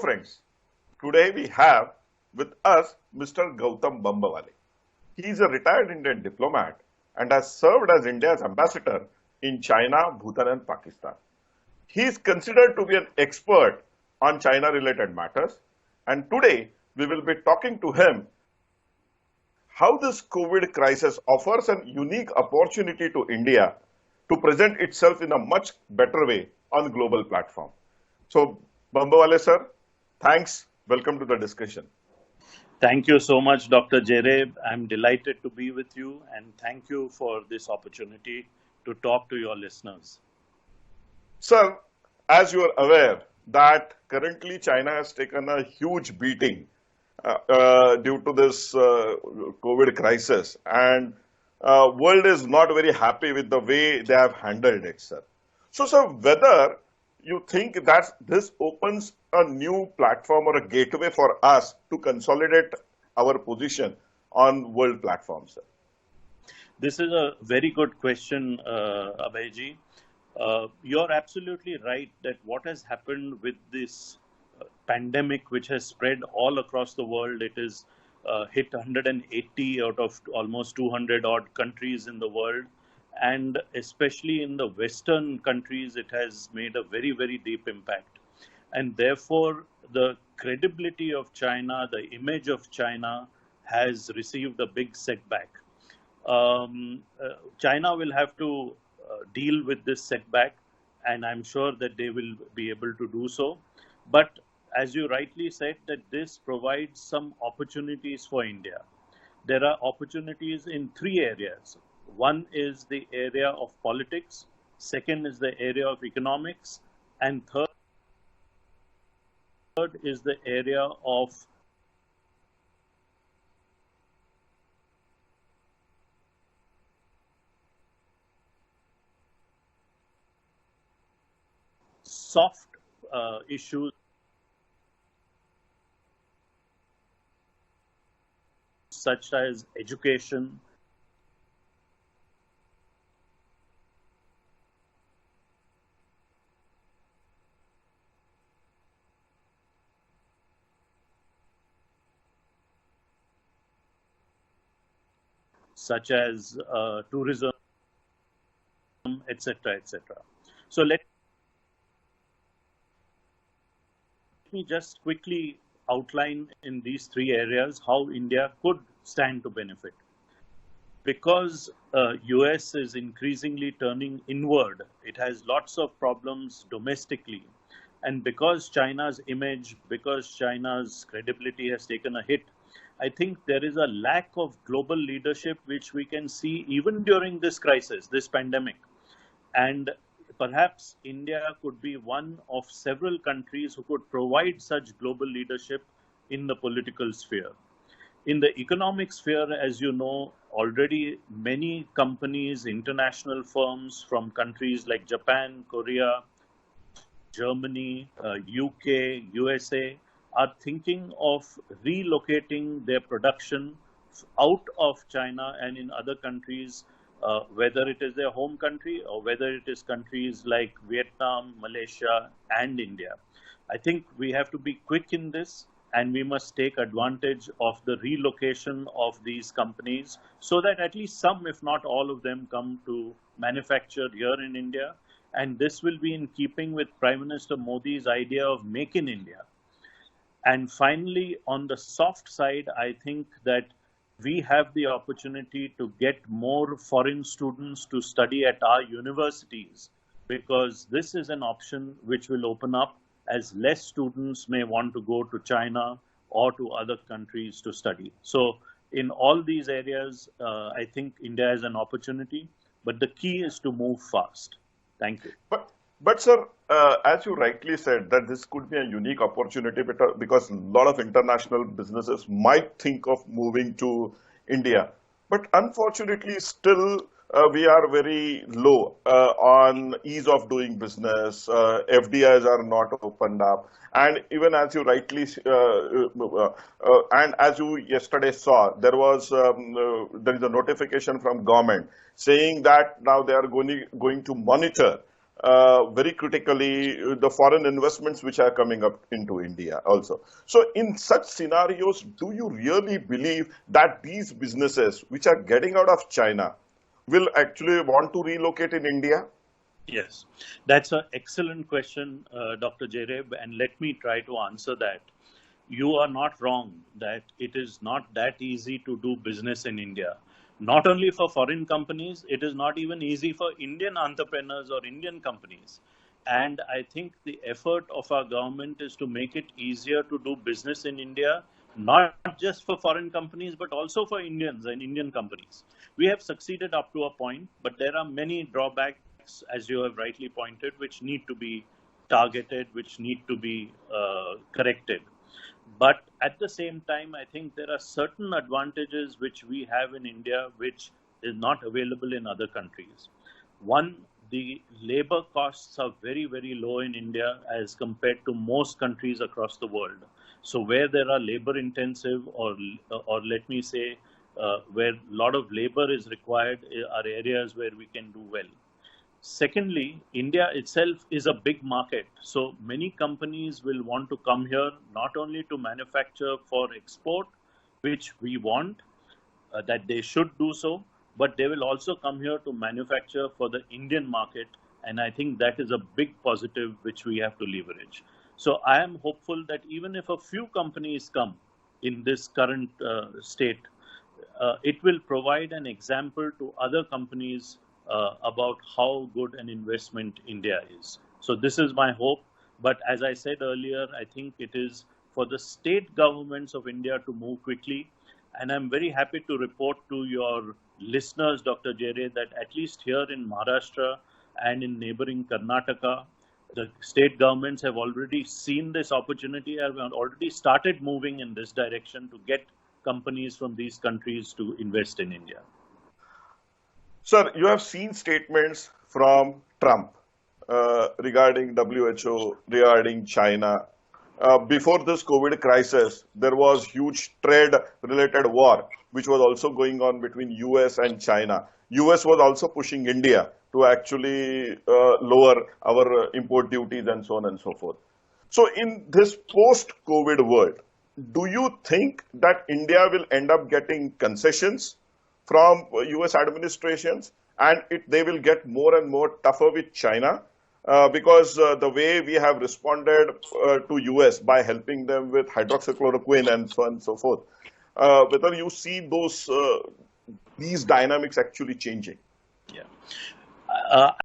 friends, today we have with us Mr. Gautam Bambawale. He is a retired Indian diplomat and has served as India's ambassador in China, Bhutan and Pakistan. He is considered to be an expert on China-related matters, and today we will be talking to him how this COVID crisis offers a unique opportunity to India to present itself in a much better way on global platform. So, Bambawale sir, thanks. Welcome to the discussion. Thank you so much, Dr. Jereb. I'm delighted to be with you and thank you for this opportunity to talk to your listeners. Sir, as you are aware that currently China has taken a huge beating due to this COVID crisis, and world is not very happy with the way they have handled it, sir. So, sir, whether you think that this opens a new platform or a gateway for us to consolidate our position on world platforms, sir? This is a very good question, Abhayji. You're absolutely right that what has happened with this pandemic, which has spread all across the world, it is hit 180 out of almost 200 odd countries in the world. And especially in the Western countries, it has made a very, very deep impact. And therefore, the credibility of China, the image of China has received a big setback. China will have to deal with this setback, and I'm sure that they will be able to do so. But as you rightly said, that this provides some opportunities for India. There are opportunities in three areas. One is the area of politics, second is the area of economics, and third is the area of soft issues such as education, such as tourism, etc., etc. So let me just quickly outline in these three areas how India could stand to benefit. Because US is increasingly turning inward, it has lots of problems domestically. And because China's image, because China's credibility has taken a hit, I think there is a lack of global leadership which we can see even during this crisis, this pandemic. And perhaps India could be one of several countries who could provide such global leadership in the political sphere. In the economic sphere, as you know, already many companies, international firms from countries like Japan, Korea, Germany, UK, USA are thinking of relocating their production out of China and in other countries, whether it is their home country or whether it is countries like Vietnam, Malaysia, and India. I think we have to be quick in this, and we must take advantage of the relocation of these companies so that at least some, if not all of them, come to manufacture here in India. And this will be in keeping with Prime Minister Modi's idea of Make in India. And finally, on the soft side, I think that we have the opportunity to get more foreign students to study at our universities, because this is an option which will open up as less students may want to go to China or to other countries to study. So in all these areas, I think India has an opportunity, but the key is to move fast. Thank you. But sir, as you rightly said, that this could be a unique opportunity because a lot of international businesses might think of moving to India. But unfortunately, still we are very low on ease of doing business. FDIs are not opened up. And even as you rightly, and as you yesterday saw, there is a notification from government saying that now they are going to monitor very critically the foreign investments which are coming up into India also. So in such scenarios, do you really believe that these businesses which are getting out of China will actually want to relocate in India? Yes, that's an excellent question, Dr. Jereb, and let me try to answer that. You are not wrong that it is not that easy to do business in India. Not only for foreign companies, it is not even easy for Indian entrepreneurs or Indian companies. And I think the effort of our government is to make it easier to do business in India, not just for foreign companies, but also for Indians and Indian companies. We have succeeded up to a point, but there are many drawbacks, as you have rightly pointed, which need to be targeted, which need to be corrected. But at the same time, I think there are certain advantages which we have in India which is not available in other countries. One, the labor costs are very, very low in India as compared to most countries across the world. So where there are labor intensive or let me say, where a lot of labor is required are areas where we can do well. Secondly, India itself is a big market. So many companies will want to come here not only to manufacture for export, which we want, that they should do so, but they will also come here to manufacture for the Indian market. And I think that is a big positive which we have to leverage. So I am hopeful that even if a few companies come in this current state, it will provide an example to other companies about how good an investment India is. So this is my hope. But as I said earlier, I think it is for the state governments of India to move quickly. And I'm very happy to report to your listeners, Dr. Jere, that at least here in Maharashtra and in neighboring Karnataka, the state governments have already seen this opportunity, have already started moving in this direction to get companies from these countries to invest in India. Sir, you have seen statements from Trump regarding WHO, regarding China. Before this COVID crisis, there was huge trade-related war, which was also going on between US and China. US was also pushing India to actually lower our import duties and so on and so forth. So in this post-COVID world, do you think that India will end up getting concessions from US administrations and they will get more and more tougher with China? Because the way we have responded to US by helping them with hydroxychloroquine and so on and so forth, whether you see these dynamics actually changing? Yeah.